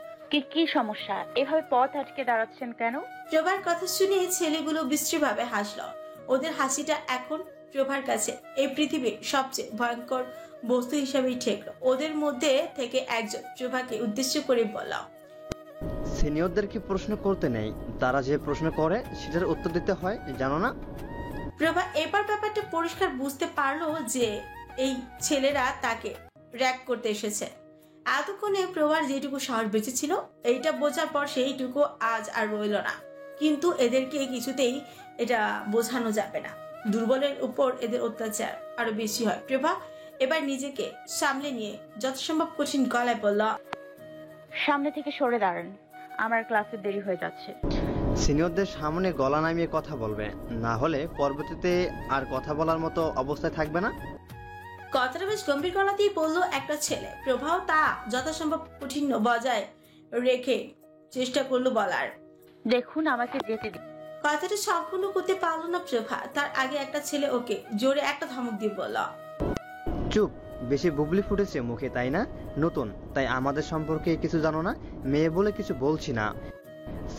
B: কি সমস্যা? এভাবে পথ আটকে দাঁড়াচ্ছেন কেন?
C: প্রভার কথা শুনে ছেলেগুলো বিশ্রীভাবে হাসলো। ওদের হাসিটা এখন প্রভার কাছে এই পৃথিবীর সবচেয়ে ভয়ঙ্কর বস্তু হিসাবেই ঠেকলো। ওদের মধ্যে থেকে একজন প্রভাকে উদ্দেশ্য করে বলল,
L: সিনিয়রদেরকে প্রশ্ন করতে নেই, তারা যে প্রশ্ন করে সেটার উত্তর দিতে হয়, জানো না?
C: প্রভা এবার ব্যাপারটা পরিষ্কার বুঝতে পারলো যে এই ছেলেরা তাকে র‍্যাক করতে এসেছে। এতক্ষণে প্রভার যেটুকু সাহস বেঁচেছিল এইটা বোঝার পর সেইটুকু আজ আর রইল না। কিন্তু এদেরকে কিছুতেই এটা বোঝানো যাবে না। দুর্বলের উপর এদের অত্যাচার আরো বেশি হয়। প্রভা এবার নিজেকে সামলে নিয়ে যথাসম্ভব কঠিন গলায় বলল,
B: সামনে থেকে সরে দাঁড়ান, আমার ক্লাসে দেরি হয়ে যাচ্ছে।
L: সিনিয়রদের সামনে গলা নামিয়ে কথা বলবে, না হলে পরবর্তীতে আর কথা বলার মতো অবস্থায় থাকবে না।
C: কথাটা বেশ গম্ভীর গলাতেই বললো একটা ছেলে। প্রভাও তা যথাসম্ভব কঠিন বজায় রেখে চেষ্টা করলো বলার,
B: দেখুন আমাকে যেতে দিন।
C: কথাটা সম্পূর্ণ করতে পারলো না প্রভা। তার আগে একটা ছেলে ওকে জোরে একটা ধমক দিয়ে বলল,
L: চুপ, বেশি বুবলি ফুটেছে মুখে তাই না? নতুন তাই আমাদের সম্পর্কে কিছু জানো না? মেয়ে বলে কিছু বলছি না,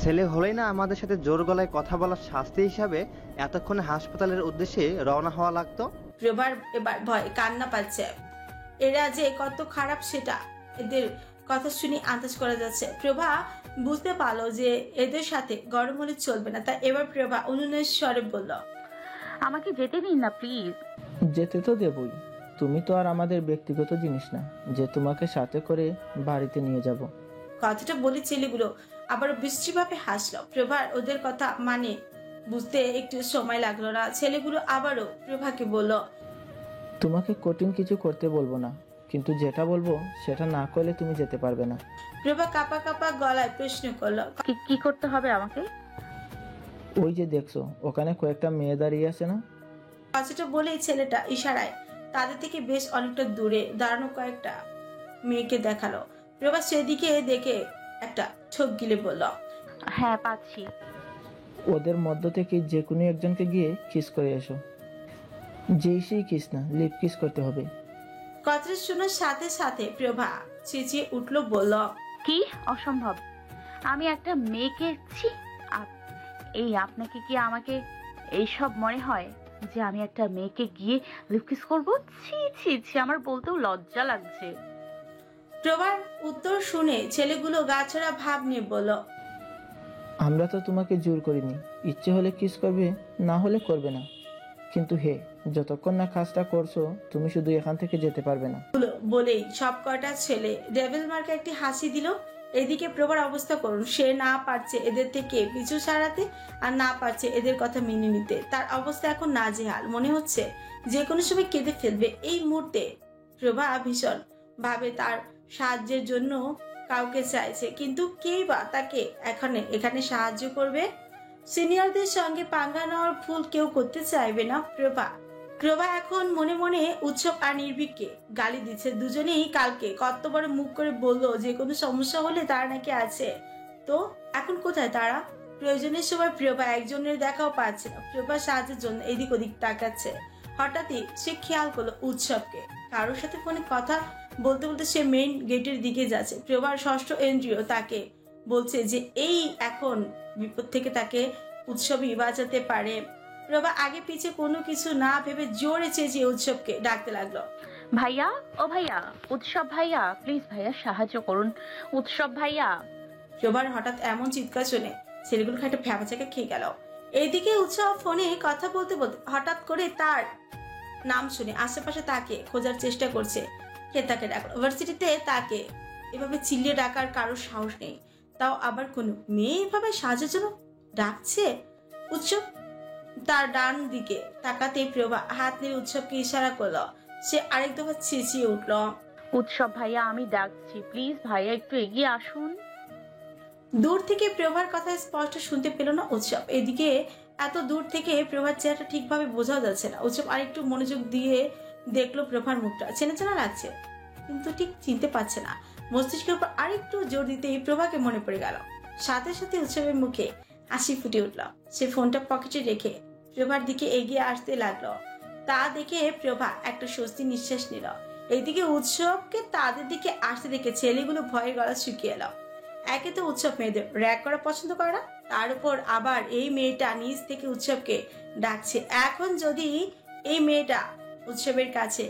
L: ছেলে হলেই না আমাদের সাথে জোর গলায় কথা বলার শাস্তি হিসাবে এতক্ষণে হাসপাতালের উদ্দেশ্যে রওনা হওয়া লাগতো।
C: প্রভার এবার ভয় কান্না পাচ্ছে। এরা যে কত খারাপ সেটা এদের কথা শুনে আন্দাজ করা যাচ্ছে। প্রভা বুঝতে পারলো যে এদের সাথে গরম হলে চলবে না, তাই এবার প্রভা অনুনয়ের স্বরে বলল,
B: আমাকে যেতে দিন না প্লিজ।
M: যেতে তো দেবই, তুমি তো আর আমাদের ব্যক্তিগত জিনিস না যে তোমাকে সাথে করে বাড়িতে নিয়ে যাব।
C: কথাটা বলে ছেলেগুলো আবারও বিশ্রীভাবে হাসলো। প্রভার ওদের কথা মানে বুঝতে একটু সময় লাগলো না। ছেলেগুলো আবারও প্রভাকে বলল,
M: তোমাকে কঠিন কিছু করতে বলবো না, কিন্তু যেটা বলবো সেটা না করলে তুমি যেতে পারবে না।
C: প্রভা কাপা কাপা গলায় প্রশ্ন করলো।
B: কি করতে হবে আমাকে?
M: ওই যে দেখছো ওখানে কয়েকটা মেয়ে দাঁড়িয়ে আছে না?
C: কথাটা বলেই ছেলেটা ইশারায় তাদের থেকে বেশ অনেকটা দূরে দাঁড়ানো কয়েকটা মেয়েকে দেখালো। প্রভা সেদিকে দেখে একটা ঠোক গিলে বলল,
B: হ্যাঁ পাচ্ছি।
M: ওদের মধ্য থেকে যে কোনো একজনকে গিয়ে কিস করে এসো। যেই সেই কিস না, লিপ কিস করতে হবে।
C: কথাটা শোনার সাথে সাথে প্রভা চেঁচিয়ে উঠলো, বলল,
B: কি অসম্ভব! আমি একটা মেয়েকে আপনাকে কি আমাকে এইসব মনে হয় যে আমি একটা মেয়েকে গিয়ে লিপ কিস করবো? ছি ছি ছি, আমার বলতেও লজ্জা লাগছে।
C: প্রভার উত্তর শুনে ছেলেগুলো গাছড়া ভাব নিয়ে বলল,
M: আমরা তো তোমাকে জোর করিনি, ইচ্ছে হলে কিস করবে, না হলে করবে না। কিন্তু হে, যতক্ষণ না কাজটা করছো তুমি শুধু এখান থেকে যেতে পারবে না।
C: বলেই সব কটা ছেলে ডেভিল মার্কা একটি হাসি দিল। এদিকে প্রভার অবস্থা করুন, সে না পারছে এদের থেকে পিছু ছাড়াতে আর না পারছে এদের কথা মেনে নিতে। তার অবস্থা এখন নাজেহাল, মনে হচ্ছে যে কোনো সময় কেঁদে ফেলবে। এই মুহূর্তে প্রভা ভীষণ ভাবে তার সাহায্যের জন্য কাউকে চাইছে, কিন্তু কেই বা তাকে এখানে সাহায্য করবে? সিনিয়রদের সঙ্গে পাঙ্গা নেওয়ার ভুল কেউ করতে চাইবে না প্রভা এখন মনে মনে উৎসব আর নির্ভীককে গালি দিচ্ছে। দুজনেই কালকে কত বড় মুখ করে বললো যে কোনো সমস্যা হলে তারা নাকি আছে। তো এখন কোথায় তারা? প্রয়োজনের সময় প্রভা একজনের দেখাও পাচ্ছে না। প্রভা সাহায্যের জন্য এদিক ওদিক তাকাচ্ছে। হঠাৎই সে খেয়াল করলো উৎসবকে কারোর সাথে ফোনে কথা বলতে বলতে সে মেইন গেটের দিকে যাচ্ছে। প্রভার ষষ্ঠ এন্দ্রিয় তাকে বলছে যে এই এখন বিপদ থেকে তাকে উৎসবই বাঁচাতে পারে। প্রভা আগে পিছে কোনো কিছু না ভেবে জোরে চেঁচিয়ে উৎসবকে ডাকতে লাগলো,
B: ভাইয়া, ও ভাইয়া, উৎসব ভাইয়া, প্লিজ ভাইয়া সাহায্য করুন, উৎসব ভাইয়া।
C: প্রভার হঠাৎ এমন চিৎকার শুনে ছেলেগুলো খাটে ফ্যাবাচাকে খেয়ে গেল। এইদিকে উৎসব ফোনে কথা বলতে বলতে হঠাৎ করে তার নাম শুনে আশেপাশে তাকে খোঁজার চেষ্টা করছে। কে তাকে ডাকলো? ইউনিভার্সিটিতে তাকে এভাবে চিল্লিয়ে ডাকার কারোর সাহস নেই, তাও আবার কোনো মেয়ে এভাবে সাহায্যের জন্য ডাকছে। উৎসব তার ডান দিকে তাকাতে প্রভা হাত নিয়ে উৎসবকে ইশারা করলো। সে আরেক দফা চেঁচিয়ে উঠল,
B: উৎসব ভাইয়া, আমি ডাকছি, প্লিজ ভাইয়া একটু এগিয়ে আসুন।
C: দূর থেকে প্রভার কথা স্পষ্ট শুনতে পেল না উৎসব। এদিকে এত দূর থেকে প্রভার চেহারাটা ঠিকভাবে বোঝাও যাচ্ছে না। উৎসব আরেকটু মনোযোগ দিয়ে দেখলো প্রভার মুখটা চেনা চেনা লাগছে, কিন্তু ঠিক চিনতে পারছে না। মস্তিষ্কের উপর আরেকটু জোর দিতেই প্রভাকে মনে পড়ে গেল। সাথে সাথে উৎসবের মুখে হাসি ফুটে উঠল। সে ফোনটা পকেটে রেখে প্রভার দিকে এগিয়ে আসতে লাগলো। তা দেখে প্রভা একটা স্বস্তি নিঃশ্বাস নিল। এইদিকে উৎসবকে তাদের দিকে আসতে দেখে ছেলেগুলো ভয়ের গলা শুকিয়ে এলো। একে তো উৎসব মেয়েদের র্যাক করা পছন্দ করে না, তার উপর আবার এই মেয়েটা নিজ থেকে উৎসবকে ডাকছে। এখন যদি এই মেয়েটা উৎসবের কাছে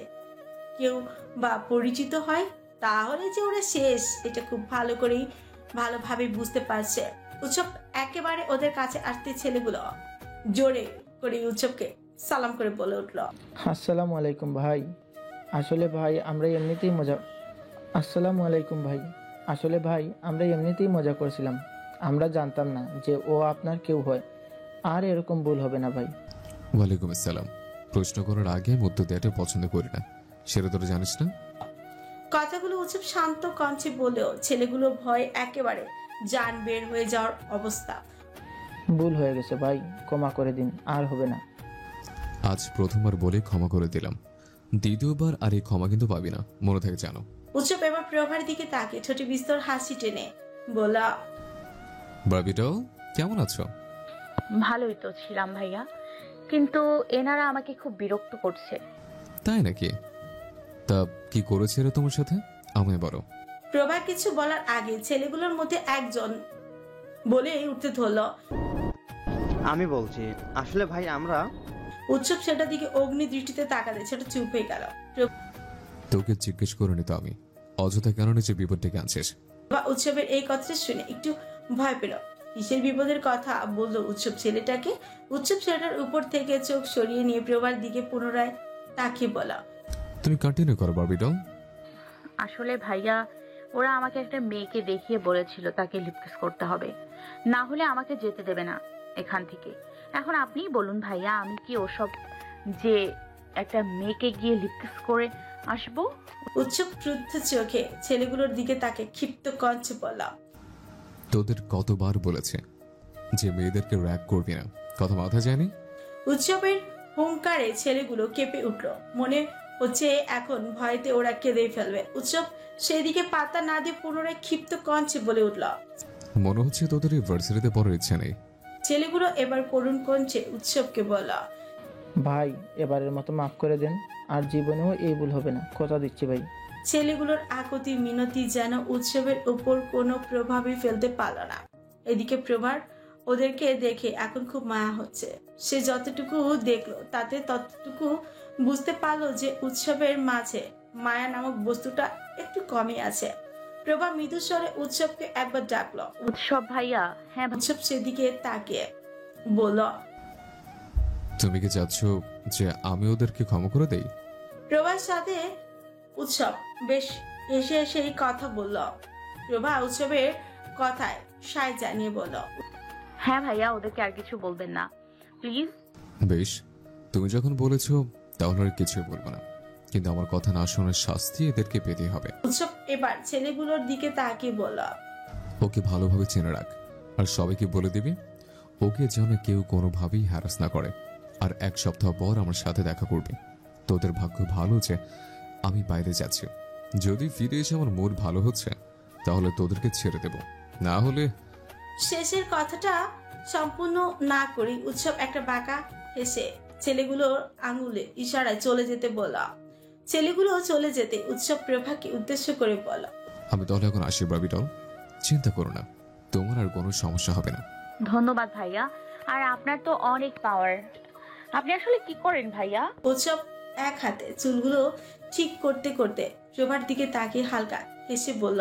C: কেউ বা পরিচিত হয় তাহলে যে ওরা শেষ, এটা খুব ভালোভাবে বুঝতে পারছে। উৎসব একেবারে ওদের কাছে আসতে ছেলেগুলো জোরে করে উৎসবকে সালাম করে বলে উঠল,
M: আসসালামু আলাইকুম ভাই। আসলে ভাই আমরা এমনিতেই মজা করছিলাম। আমরা জানতাম না যে ও আপনার কেউ হয়। আর এরকম ভুল হবে না ভাই।
D: ওয়ালাইকুম আসসালাম। প্রশ্ন করার আগে আমি উত্তর দেওয়াটা পছন্দ করি না, সেটা তোরা জানিস না?
C: কথাগুলো উৎসব শান্ত কণ্ঠে বলেও ছেলেগুলো ভয় একেবারে জান বের হয়ে যাওয়ার অবস্থা।
M: ভুল হয়ে গেছে ভাই, ক্ষমা করে দিন, আর হবে না।
D: আজ প্রথমবার বলে ক্ষমা করে দিলাম, দ্বিতীয়বার আর এই ক্ষমা কিন্তু পাবি না, মনে থাকে জানো।
C: উৎসব এবার প্রভার দিকে তাকে ছোট বিস্তর হাসি টেনে বলা,
D: বাবিটাও কেমন আছো?
B: ভালোই তো ছিলাম ভাইয়া, কিন্তু এনারা আমাকে খুব বিরক্ত করছে।
D: তাই নাকি? তা কি করেছে এরা তোমার সাথে? আমায় বলো।
C: প্রভা কিছু বলার আগে ছেলেগুলোর মধ্যে একজন বলে উঠতে ধরলো,
L: আমি বলছি আসলে ভাই আমরা।
C: উৎসব সেটার দিকে অগ্নি দৃষ্টিতে তাকাতে সেটা চুপ হয়ে গেল।
D: তোকে জিজ্ঞেস করে নি তো আমি, অযথা কেন নিজে বিপদ ডেকে আনছিস?
C: উৎসবের এই কথাটা শুনে একটু ভয় পেল। কিসের বিপদের কথা বললো উৎসব ছেলেটাকে? উৎসব ছেলেটার উপর থেকে চোখ সরিয়ে নিয়ে প্রভার দিকে পুনরায় তাকিয়ে বলা,
D: তুমি কন্টিনিউ করো বারবিডল।
B: আসলে ভাইয়া ওরা আমাকে একটা মেয়েকে দেখিয়ে বলেছিল তাকে লিপকিস করতে হবে, না হলে আমাকে যেতে দেবে না এখান থেকে। এখন আপনিই বলুন ভাইয়া, আমি কি ওসব যে একটা মেয়েকে গিয়ে লিপকিস করে আসবো।
C: উৎসব ক্রুদ্ধ চোখে ছেলেগুলোর দিকে তাকে ক্ষিপ্ত কঞ্চে বলল,
D: তোদের কতবার বলেছে যে মেয়েদেরকে র্যাগ করবি না, কথা মাথা যায়নি?
C: উৎসবের হুঙ্কারে ছেলেগুলো কেঁপে উঠল। মনে হচ্ছে এখন ভয়তে ওরা কেঁদেই ফেলবে। উৎসব সেদিকে পাতা না দিয়ে পুনরায় ক্ষিপ্ত কঞ্চে বলে উঠল।
D: মনে হচ্ছে তোদের এই ভার্সিটিতে পড়ার ইচ্ছা নেই।
C: ছেলেগুলো এবার করুণ কঞ্চে উৎসবকে বলল,
M: ভাই এবারের মতো মাফ করে দেন, আর জীবনেও এই ভুল হবে না, কথা দিচ্ছি ভাই।
C: ছেলেগুলোর আকুতি মিনতি যেন উৎসবের উপর কোনো প্রভাবই ফেলতে পারল না। এদিকে প্রভার ওদেরকে দেখে এখন খুব মায়া হচ্ছে। সে যতটুকু দেখলো তাতে ততটুকু বুঝতে পারলো যে উৎসবের মাঝে মায়া নামক বস্তুটা একটু কমই আছে। প্রভা মৃদু স্বরে উৎসবকে একবার ডাকলো।
B: উৎসব ভাইয়া। হ্যাঁ।
C: উৎসব সেদিকে তাকিয়ে বলল,
D: তুমি কি চাচ্ছ যে আমি ওদেরকে ক্ষমা করে দেই?
C: প্রভার সাথে উৎসব বেশ হেসে হেসেই কথা বলল। প্রভা উৎসবের কথায় সায় জানিয়ে বলল,
B: হ্যাঁ ভাইয়া, ওদেরকে আর কিছু বলবেন না প্লিজ।
D: বেশ, তুমি যখন বলেছো তাহলে আর কিছুই বলবো না, কিন্তু আমার কথা না শোনার শাস্তি এদেরকে পেতে হবে।
C: উৎসব এবার ছেলেগুলোর দিকে তাকিয়ে বলল,
D: ওকে ভালোভাবে চেনে রাখ, আর সবাইকে বলে দিবি ওকে যেন কেউ কোনোভাবেই হ্যারাস না করে। আর 1 সপ্তাহ পর আমার সাথে দেখা করবি। তোদের ভাগ্য ভালো যে আমি বাইরে যাচ্ছি। যদি ফিরে এসে আমার মুড ভালো হচ্ছে তাহলে তোদেরকে ছেড়ে দেব, না হলে।
C: শেষের কথাটা সম্পূর্ণ না করে উৎসব একটা বাঁকা হেসে ছেলেগুলোর আঙুলে ইশারায় চলে যেতে বলল। ছেলেগুলো চলে যেতে উৎসব প্রভাকে উদ্দেশ্য করে বলল,
D: আমি তাহলে এখন আসি বাবিটল, চিন্তা করো না, তোমার আর কোনো সমস্যা হবে না।
B: ধন্যবাদ ভাইয়া, আর আপনার তো অনেক পাওয়ার। আপনি আসলে কি করেন ভাইয়া?
C: উৎসব এক হাতে চুলগুলো ঠিক করতে করতে প্রভার দিকে তাকিয়ে হালকা হেসে বলল,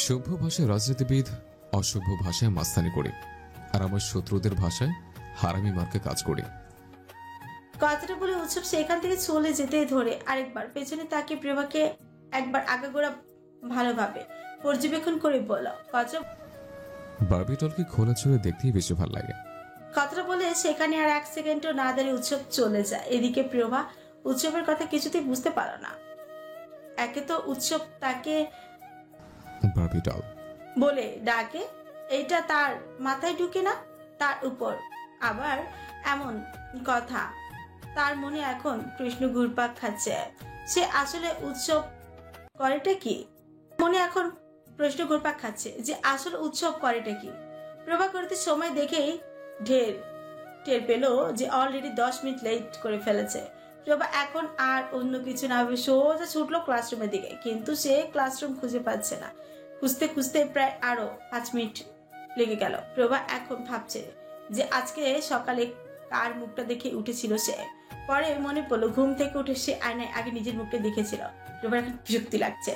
D: সভ্য ভাষায় রাজনীতিবিদ, অসভ্য ভাষায় মাস্তানি করি, আর আমার শত্রুদের ভাষায় হারামি মার্কে কাজ করি।
C: কথাটা বলে উৎসব সেখান থেকে চলে যেতে ধরে আরেকবার পেছনে তাকিয়ে প্রভাকে একবার আগাগোড়া ভালোভাবে পর্যবেক্ষণ করে বলল,
D: বারবিটলকে খোলা চোখে দেখতেই বেশি ভালো লাগে।
C: কথাটা বলে সেখানে আর 1 সেকেন্ডও না দাঁড়িয়ে উৎসব চলে যায়। এদিকে প্রভা উৎসবের কথা কিছুতেই বুঝতে পারল না। একে তো উৎসব তাকে
D: বারবিটল
C: বলে ডাকে, এইটা তার মাথায় ঢুকে না। তার উপর আবার এমন কথা, তার মনে এখন প্রশ্ন ঘুরপাক খাচ্ছে। সে আসলে উৎসব করেটা কি? মনে এখন প্রশ্ন ঘুরপাক খাচ্ছে যে আসলে উৎসব করেটা কি। প্রভা করতে সময় দেখেই টের পেল যে অলরেডি 10 মিনিট লেট করে ফেলেছে। প্রভা এখন আর অন্য কিছু না ভেবে সোজা ছুটলো ক্লাসরুমের দিকে, কিন্তু সে ক্লাসরুম খুঁজে পাচ্ছে না। খুঁজতে খুঁজতে প্রায় আরো 5 মিনিট লেগে গেল। প্রভা এখন ভাবছে যে আজকে সকালে কার মুখটা দেখে উঠেছিল সে। পরে মনে পড়লো ঘুম থেকে উঠে সে আয়নায় আগে নিজের মুখটা দেখেছিল। প্রভার এখন বিরক্তি লাগছে।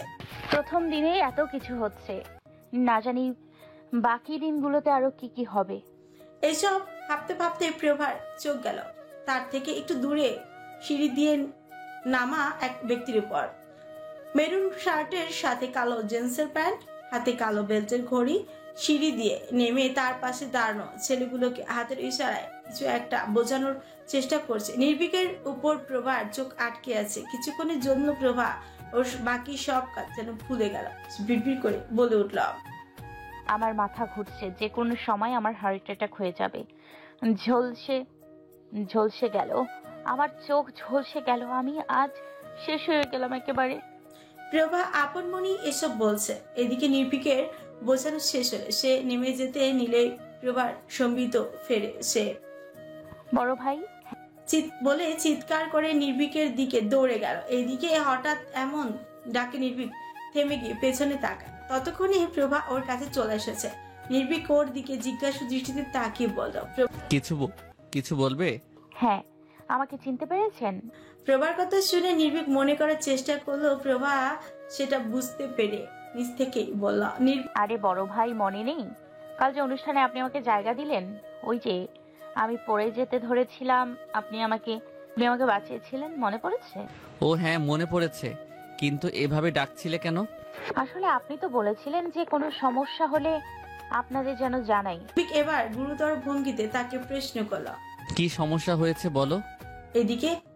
B: প্রথম দিনে এত কিছু হচ্ছে, না জানি বাকি দিনগুলোতে আরো কি কি হবে।
C: এইসব ভাবতে ভাবতে প্রভার চোখ গেল তার থেকে একটু দূরে সিঁড়ি দিয়ে নামা এক ব্যক্তির উপর। মেরুন শার্টের সাথে কালো জিন্সের প্যান্ট, হাতে কালো বেল্টের ঘড়ি। সিঁড়ি দিয়ে নেমে তার পাশে দাঁড়ানো ছেলেগুলোকে হাতের ইশারায় কিছু একটা বোঝানোর চেষ্টা করছে। নির্ভীকের উপর প্রভার চোখ আটকে আছে। কিছুক্ষণের জন্য প্রভা ওর বাকি সব কাজ যেন ভুলে গেল। বিড়বিড় করে বলে উঠল,
B: আমার মাথা ঘুরছে, যে কোনো সময় আমার হার্ট অ্যাটাক হয়ে যাবে। ঝলসে গেল আমার চোখ, ঝলসে গেল, আমি আজ শেষ হয়ে গেলাম একেবারে।
C: প্রভা আপন মনি এসব বলছে। এদিকে নির্ভীকের বোঝানো শেষ হলে সে নেমে যেতে নিলে প্রভার সম্বিত ফেরে সে
B: বড় ভাই
C: বলে চিৎকার করে নির্ভীকের দিকে দৌড়ে গেল। এইদিকে হঠাৎ এমন ডাকে নির্ভীক থেমে গিয়ে পেছনে তাকায়। ততক্ষণে প্রভা ওর কাছে চলে এসেছে। নির্ভীক ওর দিকে জিজ্ঞাসা দৃষ্টিতে তাকিয়ে বলল,
G: কিছু বলবে?
B: হ্যাঁ, আমাকে চিনতে পেরেছেন?
C: প্রভার কথা শুনে নির্ভীক মনে করার চেষ্টা করলো। প্রভা সেটা বুঝতে পেরে নিজ থেকেই বলল,
B: আরে বড় ভাই, মনে নেই কাল যে অনুষ্ঠানে আপনি আমাকে জায়গা দিলেন? ওই যে আমি পড়ে যেতে ধরেছিলাম, আপনি আমাকে বাঁচিয়েছিলেন, মনে পড়েছে?
G: ও হ্যাঁ, মনে পড়েছে, কিন্তু এভাবে ডাকছিলে কেন?
B: আসলে আপনি তো বলেছিলেন যে কোনো সমস্যা হলে আপনাদের যেন জানাই।
C: এবার গুরুতর ভঙ্গিতে তাকে প্রশ্ন করলো,
G: কি সমস্যা হয়েছে বলো?
C: এদিকে